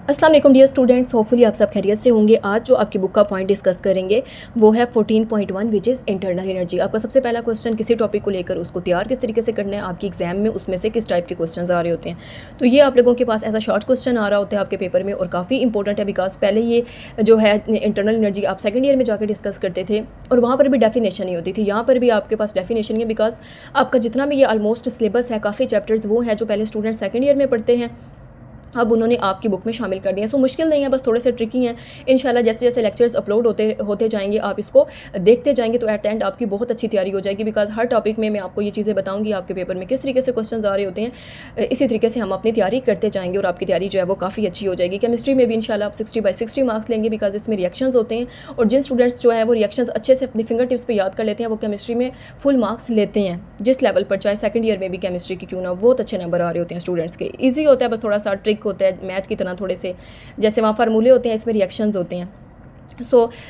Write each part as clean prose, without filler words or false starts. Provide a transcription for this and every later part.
अस्सलाम वालेकुम dear students, hopefully आप सब खैरियत से होंगे। आज जो आपकी बुक का पॉइंट डिस्कस करेंगे वो है 14.1 विच इज़ इंटरनल एनर्जी। आपका सबसे पहला क्वेश्चन किसी टॉपिक को लेकर उसको तैयार किस तरीके से करना है, आपकी एग्जाम में उसमें से किस टाइप के क्वेश्चन आ रहे होते हैं। तो ये आप लोगों के पास ऐसा शॉर्ट क्वेश्चन आ रहा होता है आपके पेपर में और काफ़ी इंपॉर्टेंट है, बिकॉज पहले ये जो है इंटरनल एनर्जी आप सेकेंड ईयर में जाकर डिस्कस करते थे और वहाँ पर भी डेफिनेशन नहीं होती थी। यहाँ पर भी आपके पास डेफिनेशन है, बिकॉज आपका जितना भी ये ऑलमोस्ट सिलेबस है, काफ़ी चैप्टर्स वो हैं जो पहले स्टूडेंट सेकेंड ईयर में पढ़ते हैं, अब उन्होंने आपकी बुक में शामिल कर दिया। सो मुश्किल नहीं है, बस थोड़े से ट्रिकी हैं। इंशाल्लाह जैसे जैसे लेक्चर्स अपलोड होते जाएंगे, आप इसको देखते जाएंगे तो एट द एंड आपकी बहुत अच्छी तैयारी हो जाएगी, बिकॉज हर टॉपिक में मैं आपको ये चीज़ें बताऊंगी आपके पेपर में किस तरीके से क्वेश्चन आ रहे होते हैं। इसी तरीके से हम अपनी तैयारी करते जाएंगे और आपकी तैयारी जो है वो काफ़ी अच्छी हो जाएगी। केमिस्ट्री में भी इंशाल्लाह आप 60/60 मार्क्स लेंगे, बिकॉज इसमें रिएक्शंस होते हैं और जिन स्टूडेंट्स जो है वो रिएक्शंस अच्छे से अपनी फिंगर टिप्स पर याद कर लेते हैं वो केमिस्ट्री में फुल मार्क्स लेते हैं जिस लेवल पर, चाहे सेकंड ईयर में भी केमिस्ट्री की क्यों ना, बहुत अच्छे नंबर आ रहे होते हैं स्टूडेंट्स के। ईजी होता है, बस थोड़ा सा ट्रिक होता है मैथ की तरह, थोड़े से जैसे वहाँ फार्मूले होते हैं इसमें रिएक्शंस होते हैं।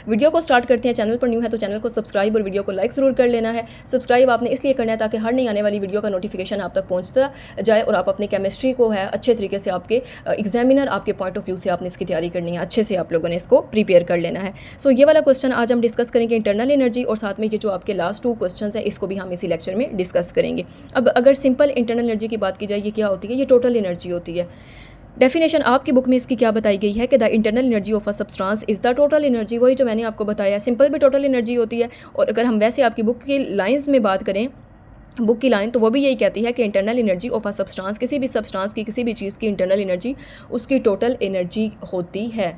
वीडियो को स्टार्ट करते हैं। चैनल पर न्यू है तो चैनल को सब्सक्राइब और वीडियो को लाइक ज़रूर कर लेना है। सब्सक्राइब आपने इसलिए करना है ताकि हर नई आने वाली वीडियो का नोटिफिकेशन आप तक पहुंचता जाए और आप अपने केमिस्ट्री को है अच्छे तरीके से, आपके एग्जामिनर आपके पॉइंट ऑफ व्यू से आपने इसकी तैयारी करनी है, अच्छे से आप लोगों ने इसको प्रिपेयर कर लेना है। ये वाला क्वेश्चन आज हम डिस्कस करेंगे इंटरनल एनर्जी, और साथ में ये जो आपके लास्ट 2 क्वेश्चन है इसको भी हम इसी लेक्चर में डिस्कस करेंगे। अब अगर सिंपल इंटरनल एनर्जी की बात की जाए, ये क्या होती है? ये टोटल एनर्जी होती है। डेफिनेशन आपकी बुक में इसकी क्या बताई गई है कि the internal energy of a substance is the total energy. वही जो मैंने आपको बताया, सिंपल भी टोटल एनर्जी होती है। और अगर हम वैसे आपकी बुक की लाइंस में बात करें, बुक की लाइन, तो वो भी यही कहती है कि internal energy of a substance, किसी भी सब्सटेंस की किसी भी चीज़ की इंटरनल एनर्जी उसकी टोटल एनर्जी होती है।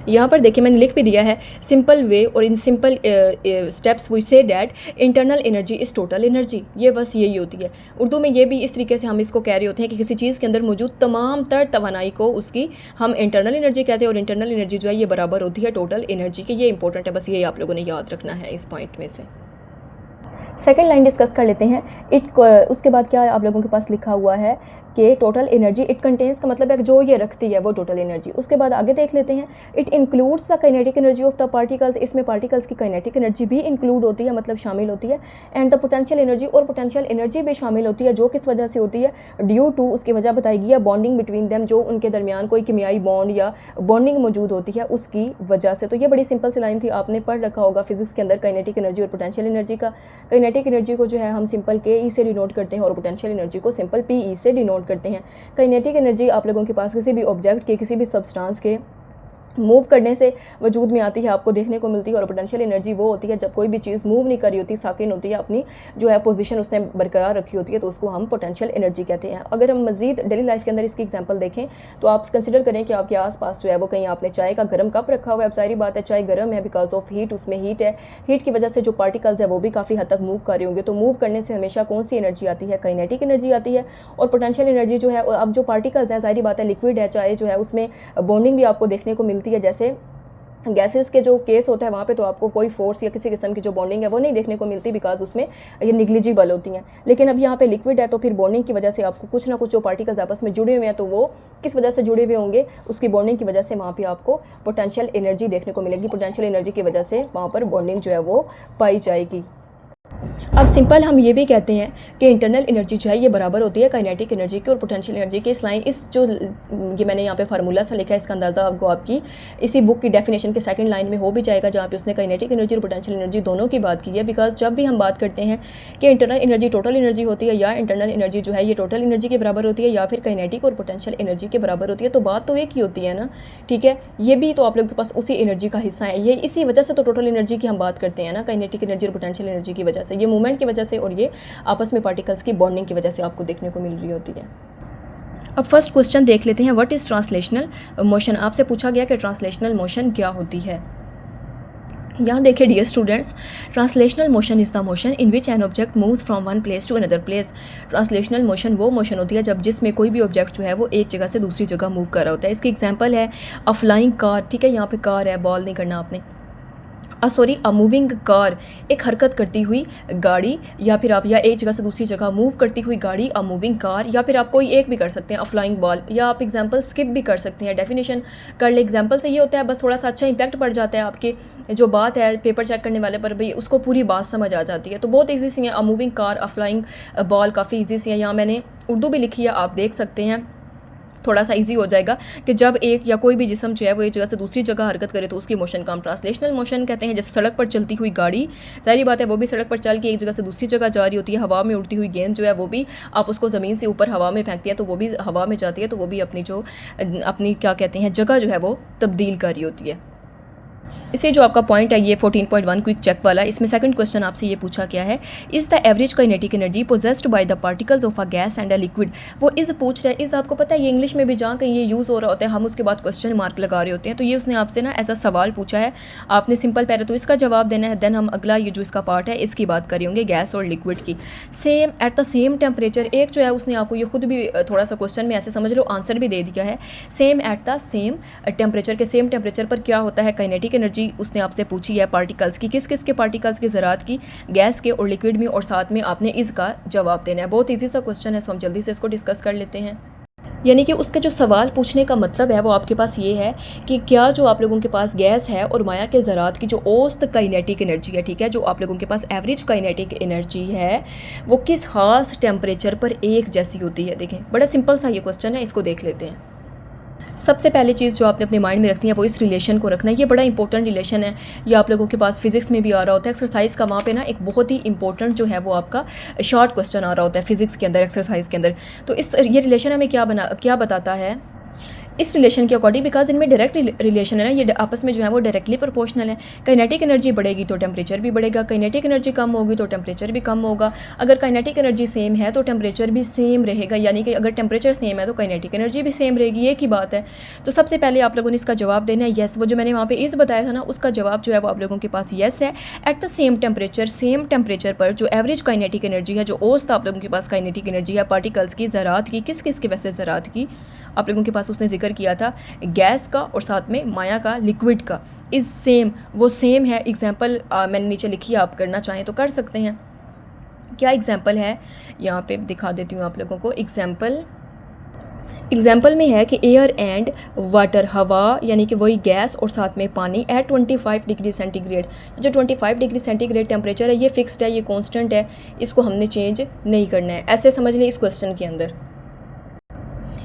यहाँ पर देखिए मैंने लिख भी दिया है सिंपल वे और in simple steps we say that internal energy is total energy. ये बस यही होती है। उर्दू में ये भी इस तरीके से हम इसको कह रहे होते हैं कि किसी चीज़ के अंदर मौजूद तमाम तर तवानाई को उसकी हम इंटरनल एनर्जी कहते हैं, और इंटरनल एनर्जी जो है ये बराबर होती है टोटल एनर्जी की। ये इंपॉर्टेंट है, बस ये आप लोगों ने याद रखना है इस पॉइंट में से। सेकेंड लाइन डिस्कस कर लेते हैं। उसके बाद क्या आप लोगों के पास लिखा हुआ है कि टोटल एनर्जी इट कंटेन्स, का मतलब है कि जो ये रखती है वो टोटल एनर्जी। उसके बाद आगे देख लेते हैं, it includes the kinetic energy of the particles. इसमें पार्टिकल्स की काइनेटिक एनर्जी भी इंक्लूड होती है, मतलब शामिल होती है। एंड द पोटेंशियल एनर्जी, और पोटेंशियल एनर्जी भी शामिल होती है, जो किस वजह से होती है? ड्यू टू, उसकी वजह बताई गई है, बॉन्डिंग बिटवीन देम, जो उनके दरमियान कोई केमियाई बॉन्ड या बॉन्डिंग मौजूद होती है उसकी वजह से। तो ये बड़ी सिंपल सी लाइन थी, आपने पढ़ रखा होगा फिजिक्स के अंदर काइनेटिक एनर्जी और पोटेंशियल एनर्जी का। काइनेटिक एनर्जी को जो है हम सिंपल के से डिनोट करते हैं और पोटेंशियल एनर्जी को सिंपल पी से डिनोट करते हैं। काइनेटिक एनर्जी आप लोगों के पास किसी भी ऑब्जेक्ट के, किसी भी सब्सटेंस के मूव करने से वजूद में आती है, आपको देखने को मिलती है। और पोटेंशियल एनर्जी वो होती है जब कोई भी चीज़ मूव नहीं कर रही होती, साकिन होती है, अपनी जो है पोजीशन उसने बरकरार रखी होती है, तो उसको हम पोटेंशियल एनर्जी कहते हैं। अगर हम मजीद डेली लाइफ के अंदर इसकी एग्जांपल देखें तो आप कंसिडर करें कि आपके आसपास जो है वो कहीं आपने चाय का गर्म कप रखा हुआ है। अब सारी बात है चाय गर्म है बिकॉज ऑफ हीट, उसमें हीट है, हीट की वजह से जो पार्टिकल्स है वो भी काफ़ी हद तक मूव कर रहे होंगे। तो मूव करने से हमेशा कौन सी एनर्जी आती है? काइनेटिक एनर्जी आती है। और पोटेंशियल एनर्जी जो है, अब जो पार्टिकल्स हैं, सारी बात है लिक्विड है, चाय जो है उसमें बॉन्डिंग भी आपको देखने को मिलती है। जैसे गैसेस के जो केस होता है वहाँ पे तो आपको कोई फोर्स या किसी किस्म की जो बॉन्डिंग है वो नहीं देखने को मिलती, बिकॉज उसमें ये निग्लिजिबल होती हैं। लेकिन अब यहाँ पे लिक्विड है तो फिर बॉन्डिंग की वजह से आपको कुछ ना कुछ जो पार्टिकल्स आपस में जुड़े हुए हैं, तो वो किस वजह से जुड़े हुए होंगे? उसकी बॉन्डिंग की वजह से वहाँ पे आपको पोटेंशियल एनर्जी देखने को मिलेगी। पोटेंशियल एनर्जी की वजह से वहाँ पर बॉन्डिंग जो है वो पाई जाएगी। अब सिंपल हम ये भी कहते हैं कि इंटरनल एनर्जी जो है ये बराबर होती है काइनेटिक एनर्जी की और पोटेंशियल एनर्जी की। इस लाइन, इस जो ये मैंने यहाँ पे फार्मूला सा लिखा है, इसका अंदाज़ा आपको आपकी इसी बुक की डेफिनेशन के सेकंड लाइन में हो भी जाएगा, जहाँ पे उसने काइनेटिक एनर्जी और पोटेंशियल एनर्जी दोनों की बात की है। बिकॉज जब भी हम बात करते हैं कि इंटरनल एनर्जी टोटल एनर्जी होती है या इंटरनल एनर्जी जो है ये टोटल एनर्जी के बराबर होती है या फिर काइनेटिक और पोटेंशियल एनर्जी के बराबर होती है, तो बात तो एक ही होती है ना, ठीक है। ये भी तो आप लोगों के पास उसी एनर्जी का हिस्सा है, ये इसी वजह से तो टोटल एनर्जी की हम बात करते हैं ना, काइनेटिक एनर्जी और पोटेंशियल एनर्जी की वजह से, ये मूवमेंट की वजह से और ये आपस में पार्टिकल्स की बॉन्डिंग की वजह से आपको देखने को मिल रही होती है। अब फर्स्ट क्वेश्चन देख लेते हैं, व्हाट इज़ ट्रांसलेशनल मोशन। आपसे पूछा गया कि ट्रांसलेशनल मोशन क्या होती है। यहाँ देखिए dear students, translational motion is the motion in which an object moves from one place to another place. Translational motion वो मोशन होती है जब जिसमें कोई भी ऑब्जेक्ट जो है वो एक जगह से दूसरी जगह मूव कर रहा होता है। इसकी एग्जांपल है अ फ्लाइंग कार, ठीक है, यहाँ पे कार है, बॉल नहीं करना आपने। अ मूविंग कार, एक हरकत करती हुई गाड़ी, या फिर आप या एक जगह से दूसरी जगह मूव करती हुई गाड़ी, अ मूविंग कार, या फिर आप कोई एक भी कर सकते हैं, अ फ्लाइंग बॉल, या आप एग्जांपल स्किप भी कर सकते हैं। डेफिनेशन कर ले, एग्जांपल से ये होता है बस थोड़ा सा अच्छा इंपैक्ट पड़ जाता है आपके जो बात है पेपर चेक करने वाले पर, भाई उसको पूरी बात समझ आ जाती है। तो बहुत ईजी सी है, a moving car, a flying ball, काफ़ी ईजी सी है। यहाँ मैंने उर्दू भी लिखी है, आप देख सकते हैं। थोड़ा सा इजी हो जाएगा कि जब एक या कोई भी जिस्म जो है वो एक जगह से दूसरी जगह हरकत करे तो उसकी मोशन का हम ट्रांसलेशनल मोशन कहते हैं। जैसे सड़क पर चलती हुई गाड़ी, सारी बात है, वो भी सड़क पर चल के एक जगह से दूसरी जगह जा रही होती है। हवा में उड़ती हुई गेंद जो है वो भी आप उसको ज़मीन से ऊपर हवा में फेंकती है तो वो भी हवा में जाती है, तो वो भी अपनी क्या कहते हैं जगह जो है वो तब्दील कर रही होती है। इसे जो आपका पॉइंट है ये 14.1 क्विक चेक वाला, इसमें सेकंड क्वेश्चन आपसे ये पूछा गया है, is the average kinetic energy possessed by the particles of a gas and a liquid. वो इज़ पूछ रहा है। इज़ आपको पता है ये इंग्लिश में भी जहाँ कहीं ये यूज़ हो रहा होता है हम उसके बाद क्वेश्चन मार्क लगा रहे होते हैं, तो ये उसने आपसे ना ऐसा सवाल पूछा है, आपने सिंपल पहले तो इसका जवाब देना है, देन हम अगला ये जो इसका पार्ट है इसकी बात करें होंगे गैस और लिक्विड की। Same at the same temperature, एक जो है उसने आपको ये खुद भी थोड़ा सा क्वेश्चन में ऐसे समझ लो आंसर भी दे दिया है। Same at the same temperature के सेम टेम्परेचर पर क्या होता है काइनेटिक एनर्जी, उसने आपसे पूछी है पार्टिकल्स की, किस किस के पार्टिकल्स की, ज़रात की, गैस के और लिक्विड में, और साथ में आपने इसका जवाब देना है। बहुत ईजी सा क्वेश्चन है, सो हम जल्दी से इसको डिस्कस कर लेते हैं। यानी कि उसके जो सवाल पूछने का मतलब है वो आपके पास ये है कि क्या जो आप लोगों के पास गैस है और माया के ज़रात की जो औसत काइनेटिक एनर्जी है, ठीक है, जो आप लोगों के पास एवरेज काइनेटिक एनर्जी है वो किस खास टेम्परेचर पर एक जैसी होती है। देखें बड़ा सिंपल सा ये क्वेश्चन है, इसको देख लेते हैं। सबसे पहली चीज़ जो आपने अपने माइंड में रखनी है वो इस रिलेशन को रखना है। ये बड़ा इंपॉर्टेंट रिलेशन है, ये आप लोगों के पास फिजिक्स में भी आ रहा होता है एक्सरसाइज का, वहाँ पे ना एक बहुत ही इंपॉर्टेंट जो है वो आपका शॉर्ट क्वेश्चन आ रहा होता है फिजिक्स के अंदर, एक्सरसाइज के अंदर। तो ये रिलेशन हमें क्या बताता है इस रिलेशन के अकॉर्डिंग, बिकॉज इनमें डायरेक्ट रिलेशन है ना, ये आपस में जो है वो डायरेक्टली प्रोपोर्शनल है। काइनेटिक एनर्जी बढ़ेगी तो टेम्परेचर भी बढ़ेगा, काइनेटिक एनर्जी कम होगी तो टेम्परेचर भी कम होगा। अगर काइनेटिक एनर्जी सेम है तो टेम्परेचर भी सेम रहेगा, यानी कि अगर टेम्परेचर सेम है तो काइनेटिक एनर्जी भी सेम रहेगी, एक ही बात है। तो सबसे पहले आप लोगों ने इसका जवाब देना है येस। वो जो मैंने वहाँ पे इस बताया था ना उसका जवाब जो है वो आप लोगों के पास येस है। एट द सेम टेम्परेचर पर जो एवरेज काइनेटिक एनर्जी है, जो औसत आप लोगों के पास काइनेटिक एनर्जी है पार्टिकल्स की, ज़रात की, किस किस की वैसे ज़रात की आप लोगों के पास उसने जिक्र किया था, गैस का और साथ में माया का, लिक्विड का, इस वो सेम है। एग्जांपल मैंने नीचे लिखी है, आप करना चाहें तो कर सकते हैं। क्या एग्जांपल है यहाँ पे दिखा देती हूँ आप लोगों को। एग्जाम्पल में है कि एयर एंड वाटर, हवा यानी कि वही गैस और साथ में पानी, एट 25 डिग्री सेंटीग्रेड। जो 25 डिग्री सेंटीग्रेड टेम्परेचर है ये फिक्स्ड है, ये कांस्टेंट है, इसको हमने चेंज नहीं करना है, ऐसे समझ लें इस क्वेश्चन के अंदर।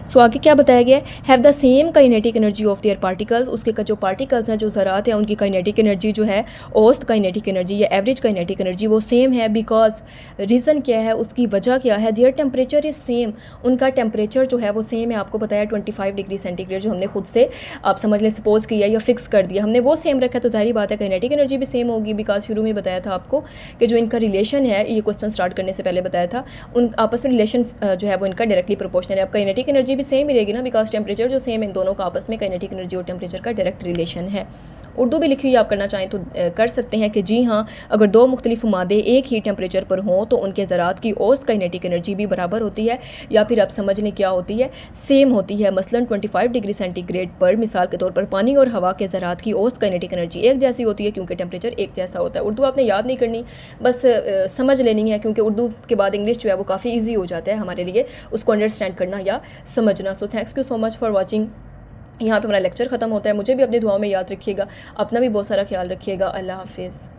सो आगे क्या बताया गया है, have the same kinetic energy of their particles. उसके का जो पार्टिकल्स हैं, जो ज़रात हैं, उनकी काइनेटिक एनर्जी जो है, औसत काइनेटिक एनर्जी या एवरेज काइनेटिक एनर्जी वो सेम है। बिकॉज रीज़न क्या है, उसकी वजह क्या है, देयर टेम्परेचर इज़ सेम, उनका टेम्परेचर जो है वो सेम है। आपको बताया 25 डिग्री सेंटीग्रेड जो हमने खुद से आप समझ लें सपोज किया या फिक्स कर दिया, हमने वो सेम रखा, तो जाहिर बात है काइनेटिक एनर्जी भी सेम होगी। बिकॉज शुरू में बताया था आपको कि जो इनका रिलेशन है, ये क्वेश्चन स्टार्ट करने से पहले बताया था, उन आपस में रिलेशन जो है वो इनका डायरेक्टली प्रोपोर्शनल है। अब काइनेटिक एनर्जी भी सेम ही रहेगी ना, बिकॉज टेम्परेचर जो सेम है, इन दोनों का आपस में काइनेटिक एनर्जी और टेम्परेचर का डायरेक्ट रिलेशन है। उर्दू भी लिखी हुई आप करना चाहें तो कर सकते हैं कि जी हाँ, अगर दो मुख्तलिफ मादे एक ही टेम्परेचर पर हों तो उनके ज़रात की औसत काइनेटिक एनर्जी भी बराबर होती है, या फिर आप समझ लें क्या होती है, सेम होती है। मसलन 25 डिग्री सेंटीग्रेड पर मिसाल के तौर पर पानी और हवा के ज़रात की औसत काइनेटिक एनर्जी एक जैसी होती है क्योंकि टेम्परेचर एक जैसा होता है। उर्दू आपने याद नहीं करनी, बस समझ लेनी है, क्योंकि उर्दू के बाद इंग्लिश जो है वो काफ़ी ईजी हो जाता है हमारे लिए उसको अंडरस्टैंड करना या समझना। So thanks you so much for watching. यहाँ पे हमारा लेक्चर ख़त्म होता है। मुझे भी अपनी दुआओं में याद रखिएगा, अपना भी बहुत सारा ख्याल रखिएगा। अल्लाह हाफिज़।